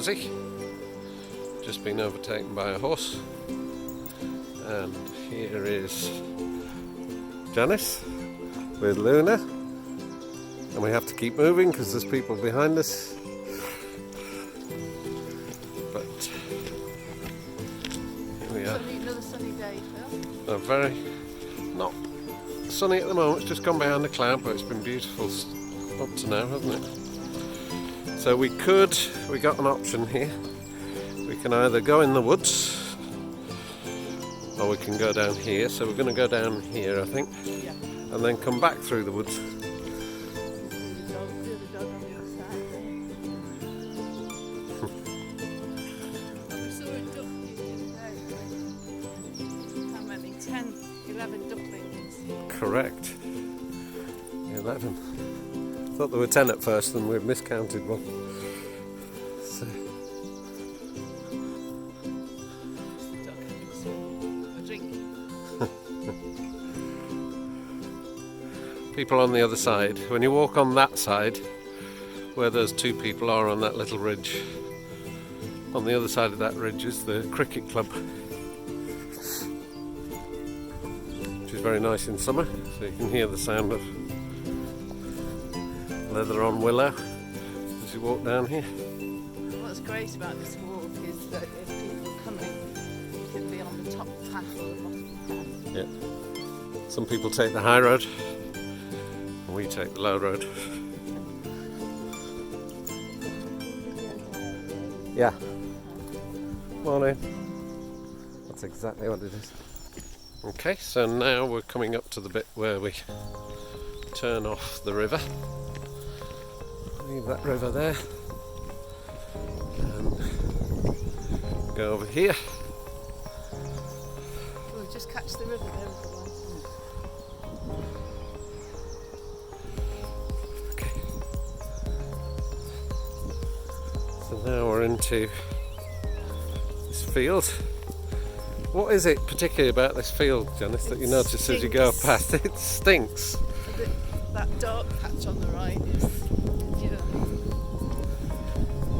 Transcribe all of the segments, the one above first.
Mersey, just been overtaken by a horse. And here is Janice with Luna, and we have to keep moving because there's people behind us. But here we are. Another sunny day, Phil. A very not sunny at the moment. It's just gone behind the cloud, but it's been beautiful up to now, hasn't it? So we got an option here. We can either go in the woods or we can go down here. So we're going to go down here, I think, Yeah. and then come back through the woods. We saw a duck how many? 10, 11 ducklings. Correct. 11. Thought there were 10 at first and we've miscounted one. So. Duck having a drink. People on the other side. When you walk on that side, where those two people are on that little ridge, on the other side of that ridge is the cricket club, which is very nice in summer, so you can hear the sound of leather on willow as you walk down here. What's great about this walk is that if people are coming, you can be on the top path or the bottom path. Yeah. Some people take the high road, and we take the low road. Yeah. Morning. That's exactly what it is. Okay, so now we're coming up to the bit where we turn off the river. Leave that river there and go over here. We'll just catch the river there with the light on it. Okay. So now we're into this field. What is it particularly about this field, Janice, that you notice as you go past? It stinks. That dark patch on the right is,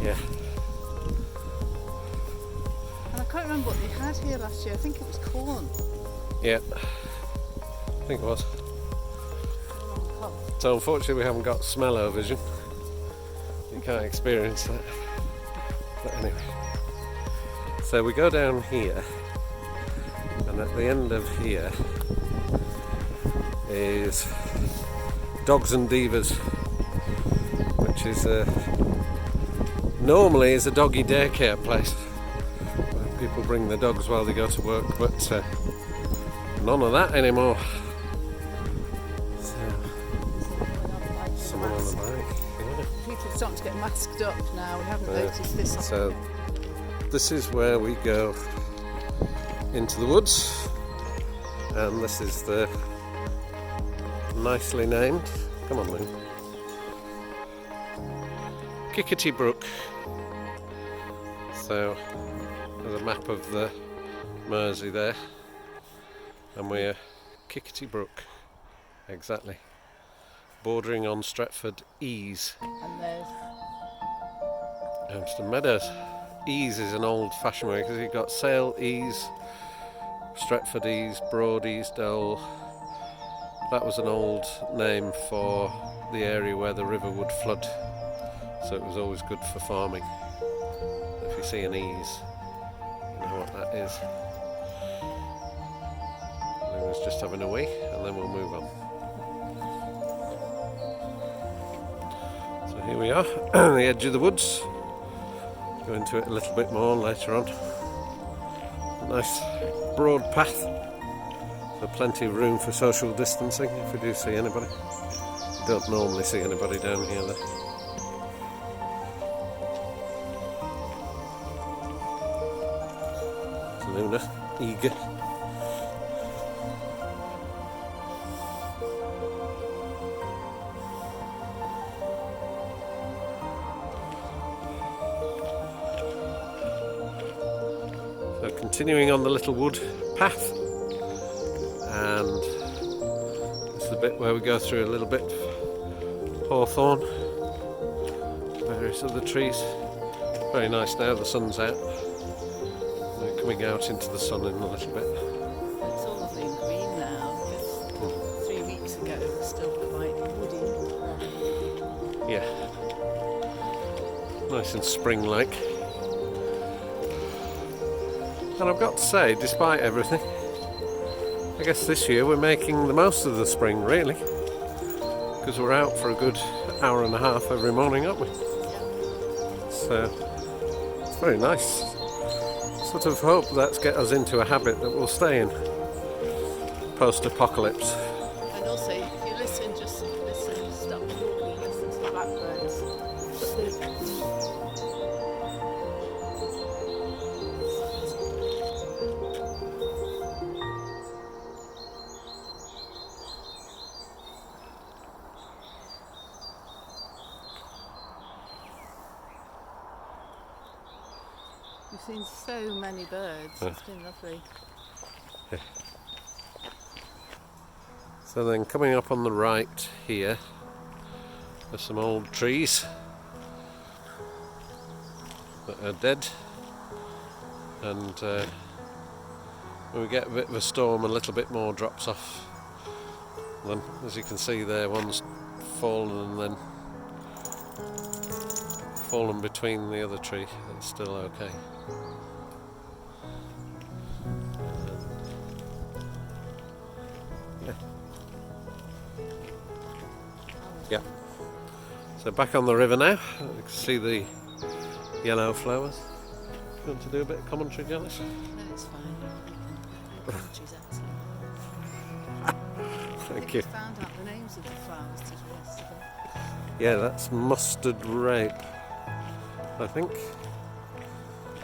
Yeah. And I can't remember what they had here last year. I think it was corn. Yeah. I think it was. So unfortunately we haven't got smell-o-vision. You can't experience that. But anyway. So we go down here, and at the end of here is Dogs and Divas, which is normally is a doggy daycare place where people bring their dogs while they go to work, but none of that anymore. So, someone on the bike. Yeah. People are starting to get masked up now. We haven't noticed this. So this is where we go into the woods, and this is the nicely named, come on Lou, Kickety Brook. So there's a map of the Mersey there, and we're Kickety Brook, exactly, bordering on Stretford Ease. And there's Hampstead Meadows. Ease is an old-fashioned way because you've got Sale Ease, Stretford Ease, Broad Easdale. That was an old name for the area where the river would flood, so it was always good for farming. If you see an ease, you know what that is. Luna's just having a wee, and then we'll move on. So here we are, on the edge of the woods. Go into it a little bit more later on. A nice broad path, so plenty of room for social distancing if we do see anybody. Don't normally see anybody down here though. Luna, eager. So continuing on the little wood path, and this is the bit where we go through a little bit of hawthorn, various other trees, Very nice now, the sun's out. We're coming out into the sun in a little bit. It's all lovely and green now. Just 3 weeks ago, it was still quite woody. Yeah. Nice and spring-like. And I've got to say, despite everything, I guess this year we're making the most of the spring, really. Because we're out for a good hour and a half every morning, aren't we? So, it's very nice. Sort of hope that's get us into a habit that we'll stay in post-apocalypse. And also, if you listen, just listen, stop talking, listen to the blackbirds. We've seen so many birds, it's been lovely. So then coming up on the right here, there's some old trees that are dead, and when we get a bit of a storm, a little bit more drops off. Then, as you can see there, one's fallen and then fallen between the other tree. It's still okay. Yeah. So back on the river now. You can see the yellow flowers. You want to do a bit of commentary, Janice? No, it's fine. She's excellent. Thank you. Found out the names of the flowers today yesterday. Yeah, that's mustard rape, I think,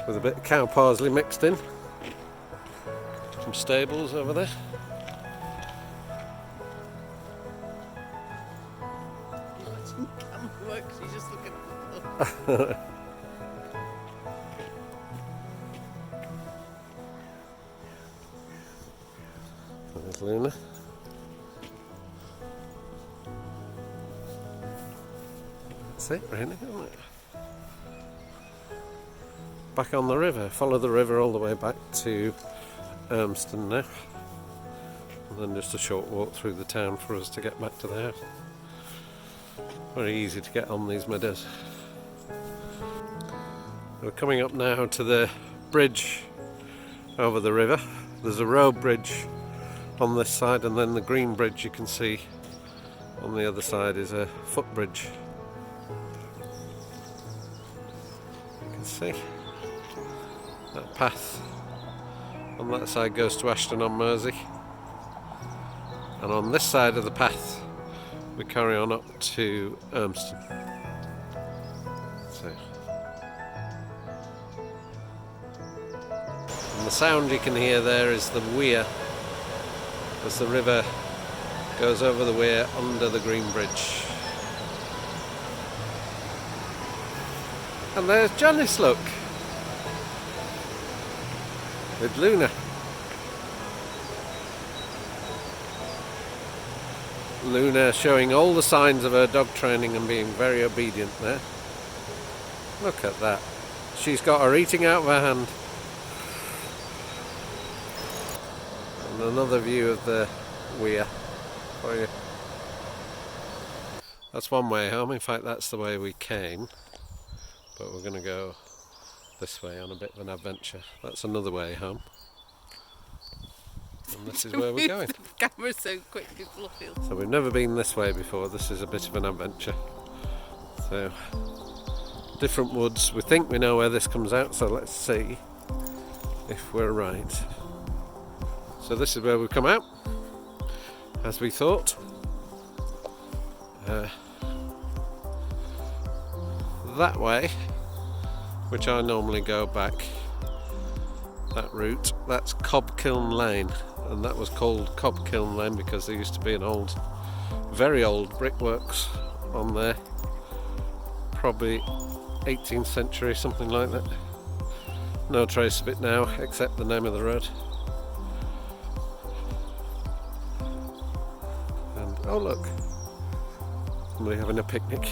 with a bit of cow parsley mixed in. Some stables over there. You're watching camera work, she's just looking at the floor. There's Luna. That's it, really, isn't it? Back on the river. Follow the river all the way back to Urmston now. And then just a short walk through the town for us to get back to the house. Very easy to get on these meadows. We're coming up now to the bridge over the river. There's a road bridge on this side, and then the green bridge you can see on the other side is a footbridge. You can see that path on that side goes to Ashton on Mersey, and on this side of the path we carry on up to Urmston. So, and the sound you can hear there is the weir as the river goes over the weir under the green bridge. And there's Janice, look, with Luna. Luna showing all the signs of her dog training and being very obedient there. Look at that. She's got her eating out of her hand. And another view of the weir for you. That's one way home. In fact, that's the way we came. But we're going to go this way on a bit of an adventure. That's another way home. And this is where we're going. The camera's so quick, people feel. So we've never been this way before. This is a bit of an adventure. So, different woods. We think we know where this comes out, so let's see if we're right. So this is where we've come out, as we thought. That way, which I normally go back, that route, that's Cobkiln Lane, and that was called Cobkiln Lane because there used to be an old, very old brickworks on there, probably 18th century, something like that. No trace of it now, except the name of the road. And oh look, somebody having a picnic.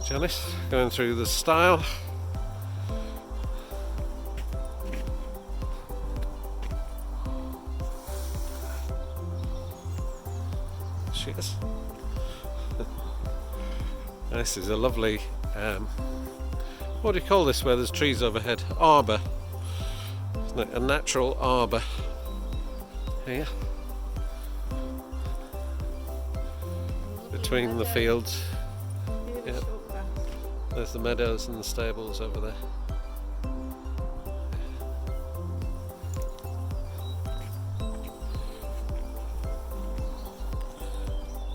Janice going through the stile. She is. This is a lovely, what do you call this where there's trees overhead? Arbour. Isn't it? A natural arbour here. Between the fields. Really Yeah. short grass. There's the meadows and the stables over there.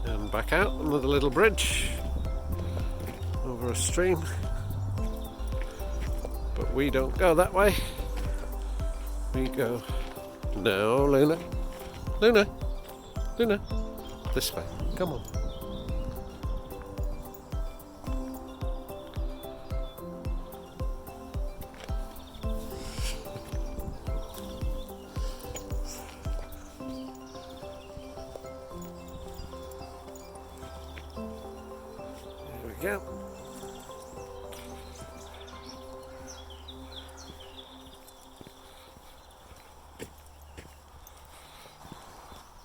And back out another little bridge over a stream. But we don't go that way. We go. No, Luna. Luna. Luna. This way. Come on. There we go.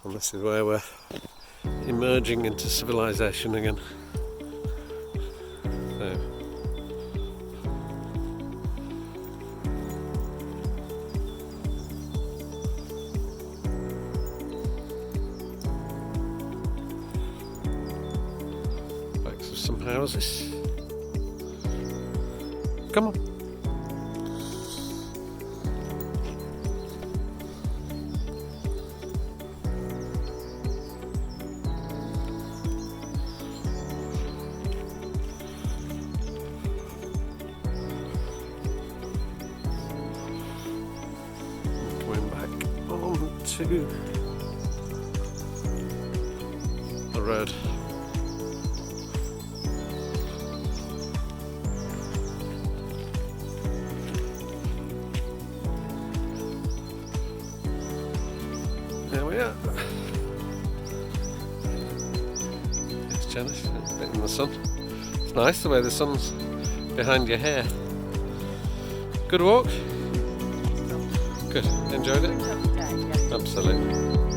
And this is where we're emerging into civilization again. So, backs of some houses. Come on. Going back on to the road. There we are. It's Janice, a bit in the sun. It's nice the way the sun's behind your hair. Good walk? Good. Enjoyed it? Lovely day, yeah. Absolutely.